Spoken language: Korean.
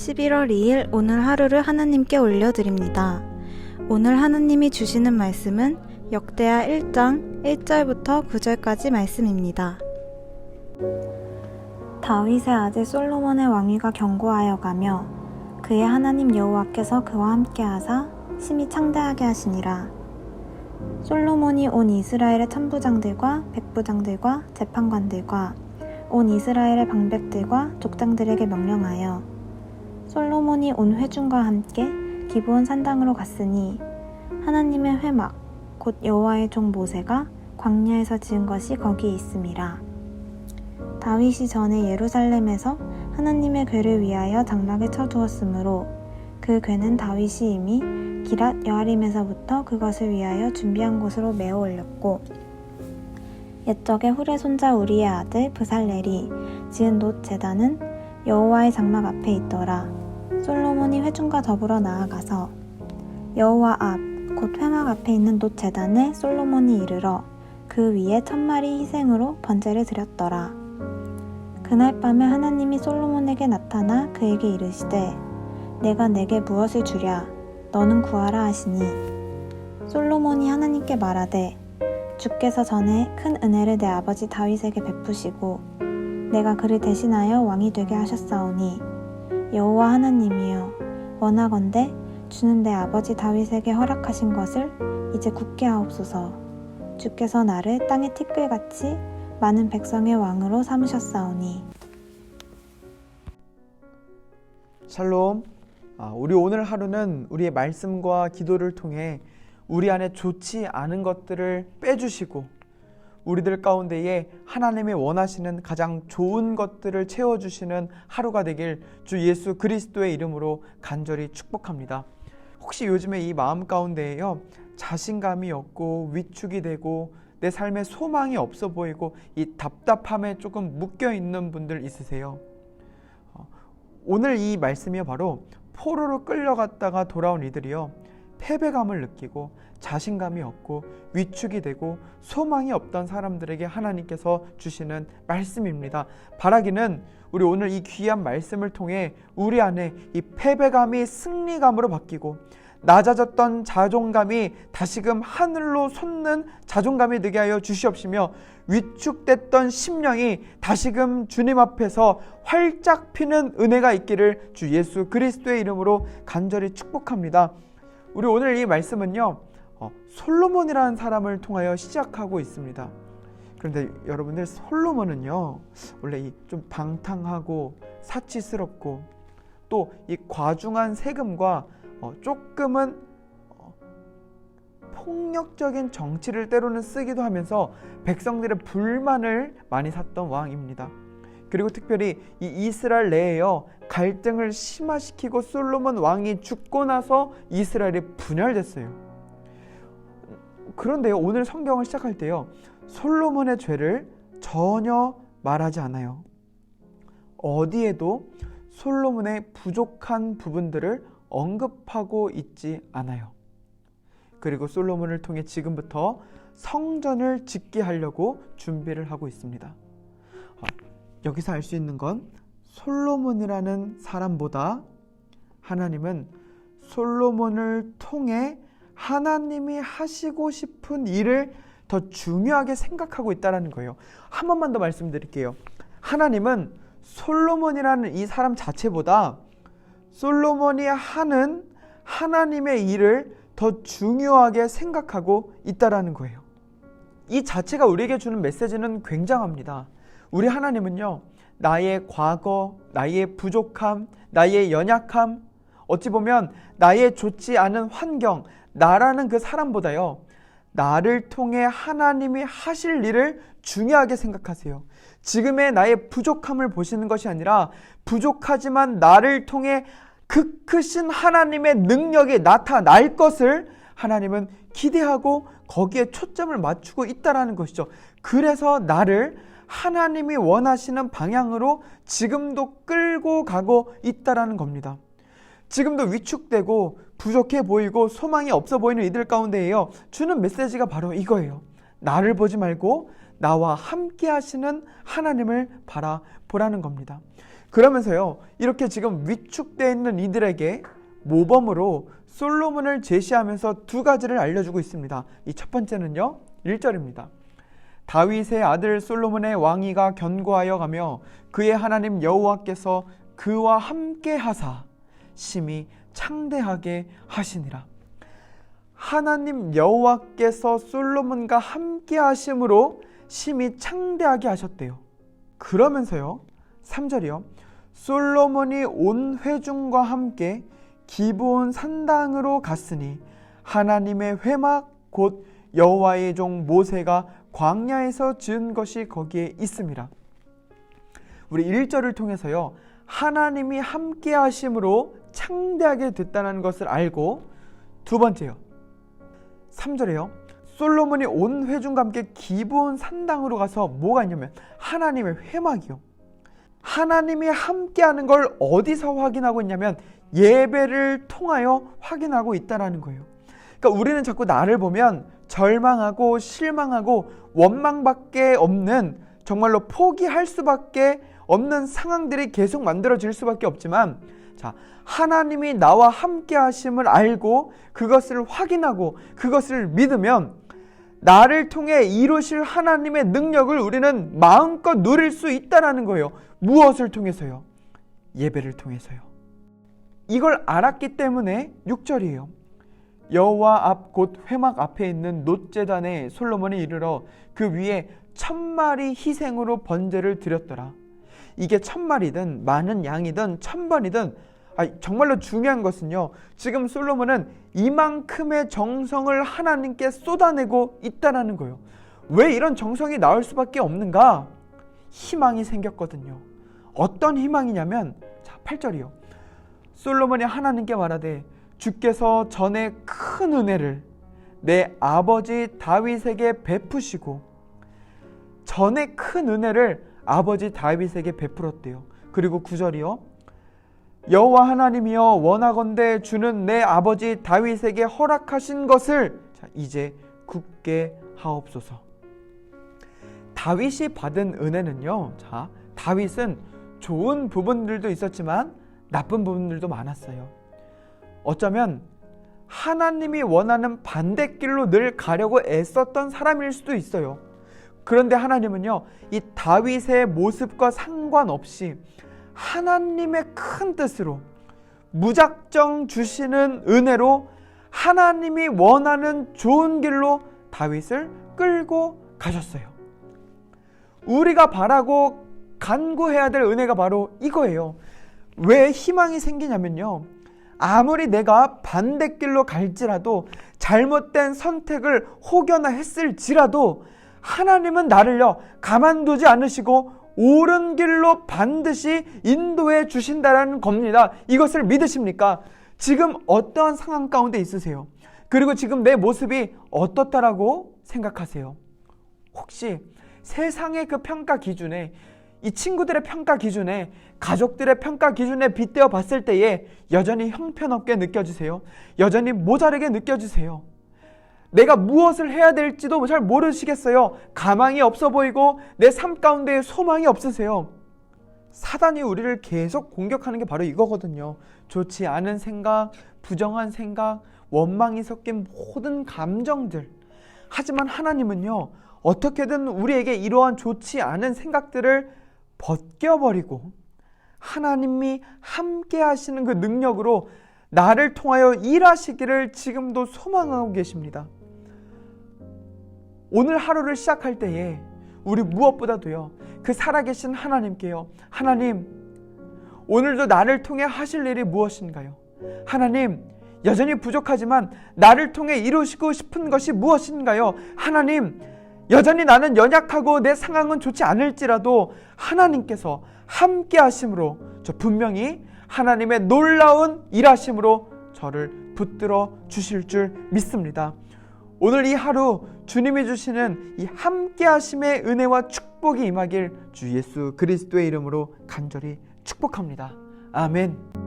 11월 2일 오늘 하루를 하나님께 올려드립니다. 오늘 하나님이 주시는 말씀은 역대하 1장 1절부터 9절까지 말씀입니다. 다윗의 아들 솔로몬의 왕위가 견고하여 가며 그의 하나님 여호와께서 그와 함께 하사 심히 창대하게 하시니라. 솔로몬이 온 이스라엘의 천부장들과 백부장들과 재판관들과 온 이스라엘의 방백들과 족장들에게 명령하여 솔로몬이 온 회중과 함께 기브온 산당으로 갔으니 하나님의 회막 곧 여호와의 종 모세가 광야에서 지은 것이 거기 있음이라. 다윗이 전에 예루살렘에서 하나님의 궤를 위하여 장막을 쳐두었으므로 그 궤는 다윗이 이미 기랏 여아림에서부터 그것을 위하여 준비한 곳으로 메어 올렸고 옛적에 훌의 손자 우리의 아들 브살렐이 지은 놋 제단은 여호와의 장막 앞에 있더라. 솔로몬이 회중과 더불어 나아가서 여호와 앞 곧 회막 앞에 있는 놋 제단에 솔로몬이 이르러 그 위에 1000마리 희생으로 번제를 드렸더라. 그날 밤에 하나님이 솔로몬에게 나타나 그에게 이르시되 내가 내게 무엇을 주랴 너는 구하라 하시니 솔로몬이 하나님께 말하되 주께서 전에 큰 은혜를 내 아버지 다윗에게 베푸시고 내가 그를 대신하여 왕이 되게 하셨사오니 여호와 하나님이여 원하건대 주는 내 아버지 다윗에게 허락하신 것을 이제 굳게 하옵소서. 주께서 나를 땅의 티끌같이 많은 백성의 왕으로 삼으셨사오니. 샬롬. 우리 오늘 하루는 우리의 말씀과 기도를 통해 우리 안에 좋지 않은 것들을 빼주시고 우리들 가운데에 하나님이 원하시는 가장 좋은 것들을 채워주시는 하루가 되길 주 예수 그리스도의 이름으로 간절히 축복합니다. 혹시 요즘에 이 마음 가운데에요 자신감이 없고 위축이 되고 내 삶에 소망이 없어 보이고 이 답답함에 조금 묶여있는 분들 있으세요? 오늘 이 말씀이 바로 포로로 끌려갔다가 돌아온 이들이요 패배감을 느끼고 자신감이 없고 위축이 되고 소망이 없던 사람들에게 하나님께서 주시는 말씀입니다. 바라기는 우리 오늘 이 귀한 말씀을 통해 우리 안에 이 패배감이 승리감으로 바뀌고 낮아졌던 자존감이 다시금 하늘로 솟는 자존감이 되게 하여 주시옵시며 위축됐던 심령이 다시금 주님 앞에서 활짝 피는 은혜가 있기를 주 예수 그리스도의 이름으로 간절히 축복합니다. 우리 오늘 이 말씀은요 솔로몬이라는 사람을 통하여 시작하고 있습니다. 그런데 여러분들 솔로몬은요 원래 좀 방탕하고 사치스럽고 또 이 과중한 세금과 조금은 폭력적인 정치를 때로는 쓰기도 하면서 백성들의 불만을 많이 샀던 왕입니다. 그리고 특별히 이 이스라엘 내에요 갈등을 심화시키고 솔로몬 왕이 죽고 나서 이스라엘이 분열됐어요. 그런데요 오늘 성경을 시작할 때요 솔로몬의 죄를 전혀 말하지 않아요. 어디에도 솔로몬의 부족한 부분들을 언급하고 있지 않아요. 그리고 솔로몬을 통해 지금부터 성전을 짓게 하려고 준비를 하고 있습니다. 여기서 알 수 있는 건 솔로몬이라는 사람보다 하나님은 솔로몬을 통해 하나님이 하시고 싶은 일을 더 중요하게 생각하고 있다는 거예요. 한 번만 더 말씀드릴게요. 하나님은 솔로몬이라는 이 사람 자체보다 솔로몬이 하는 하나님의 일을 더 중요하게 생각하고 있다는 거예요. 이 자체가 우리에게 주는 메시지는 굉장합니다. 우리 하나님은요 나의 과거, 나의 부족함, 나의 연약함, 어찌 보면 나의 좋지 않은 환경, 나라는 그 사람보다요 나를 통해 하나님이 하실 일을 중요하게 생각하세요. 지금의 나의 부족함을 보시는 것이 아니라 부족하지만 나를 통해 그 크신 하나님의 능력이 나타날 것을 하나님은 기대하고 거기에 초점을 맞추고 있다는 것이죠. 그래서 나를 하나님이 원하시는 방향으로 지금도 끌고 가고 있다는 겁니다. 지금도 위축되고 부족해 보이고 소망이 없어 보이는 이들 가운데에요 주는 메시지가 바로 이거예요. 나를 보지 말고 나와 함께 하시는 하나님을 바라보라는 겁니다. 그러면서요, 이렇게 지금 위축되어 있는 이들에게 모범으로 솔로몬을 제시하면서 두 가지를 알려주고 있습니다. 이 첫 번째는요, 1절입니다. 다윗의 아들 솔로몬의 왕위가 견고하여 가며 그의 하나님 여호와께서 그와 함께 하사 심히 창대하게 하시니라. 하나님 여호와께서 솔로몬과 함께 하심으로 심히 창대하게 하셨대요. 그러면서요, 3절이요. 솔로몬이 온 회중과 함께 기브온 산당으로 갔으니 하나님의 회막 곧 여호와의 종 모세가 광야에서 지은 것이 거기에 있음이라. 우리 1절을 통해서요, 하나님이 함께 하심으로 창대하게 됐다는 것을 알고, 두 번째요, 3절에요. 솔로몬이 온 회중과 함께 기브온 산당으로 가서 뭐가 있냐면 하나님의 회막이요. 하나님이 함께하는 걸 어디서 확인하고 있냐면 예배를 통하여 확인하고 있다는 거예요. 그러니까 우리는 자꾸 나를 보면 절망하고 실망하고 원망밖에 없는, 정말로 포기할 수밖에 없는 상황들이 계속 만들어질 수밖에 없지만, 자, 하나님이 나와 함께 하심을 알고 그것을 확인하고 그것을 믿으면 나를 통해 이루실 하나님의 능력을 우리는 마음껏 누릴 수 있다는 거예요. 무엇을 통해서요? 예배를 통해서요. 이걸 알았기 때문에 6절이에요. 여호와 앞 곧 회막 앞에 있는 놋제단에 솔로몬이 이르러 그 위에 1000마리 희생으로 번제를 드렸더라. 이게 1000마리든 많은 양이든 1000번이든, 정말로 중요한 것은요, 지금 솔로몬은 이만큼의 정성을 하나님께 쏟아내고 있다는 거예요. 왜 이런 정성이 나올 수밖에 없는가? 희망이 생겼거든요. 어떤 희망이냐면, 자, 8절이요. 솔로몬이 하나님께 말하되 주께서 전에 큰 은혜를 내 아버지 다윗에게 베푸시고, 전에 큰 은혜를 아버지 다윗에게 베풀었대요. 그리고 9절이요. 여호와 하나님이여 원하건대 주는 내 아버지 다윗에게 허락하신 것을 이제 굳게 하옵소서. 다윗이 받은 은혜는요, 자, 다윗은 좋은 부분들도 있었지만 나쁜 부분들도 많았어요. 어쩌면 하나님이 원하는 반대길로 늘 가려고 애썼던 사람일 수도 있어요. 그런데 하나님은요, 이 다윗의 모습과 상관없이 하나님의 큰 뜻으로 무작정 주시는 은혜로 하나님이 원하는 좋은 길로 다윗을 끌고 가셨어요. 우리가 바라고 간구해야 될 은혜가 바로 이거예요. 왜 희망이 생기냐면요, 아무리 내가 반대길로 갈지라도, 잘못된 선택을 혹여나 했을지라도 하나님은 나를요 가만두지 않으시고 옳은 길로 반드시 인도해 주신다는 겁니다. 이것을 믿으십니까? 지금 어떠한 상황 가운데 있으세요? 그리고 지금 내 모습이 어떻다라고 생각하세요? 혹시 세상의 그 평가 기준에, 이 친구들의 평가 기준에, 가족들의 평가 기준에 빗대어 봤을 때에 여전히 형편없게 느껴지세요? 여전히 모자르게 느껴지세요? 내가 무엇을 해야 될지도 잘 모르시겠어요? 가망이 없어 보이고 내 삶 가운데 소망이 없으세요? 사단이 우리를 계속 공격하는 게 바로 이거거든요. 좋지 않은 생각, 부정한 생각, 원망이 섞인 모든 감정들. 하지만 하나님은요, 어떻게든 우리에게 이러한 좋지 않은 생각들을 벗겨버리고 하나님이 함께 하시는 그 능력으로 나를 통하여 일하시기를 지금도 소망하고 계십니다. 오늘 하루를 시작할 때에 우리 무엇보다도요, 그 살아계신 하나님께요, 하나님, 오늘도 나를 통해 하실 일이 무엇인가요? 하나님, 여전히 부족하지만 나를 통해 이루시고 싶은 것이 무엇인가요? 하나님, 여전히 나는 연약하고 내 상황은 좋지 않을지라도 하나님께서 함께 하심으로 저 분명히 하나님의 놀라운 일하심으로 저를 붙들어 주실 줄 믿습니다. 오늘 이 하루 주님이 주시는 이 함께 하심의 은혜와 축복이 임하길 주 예수 그리스도의 이름으로 간절히 축복합니다. 아멘.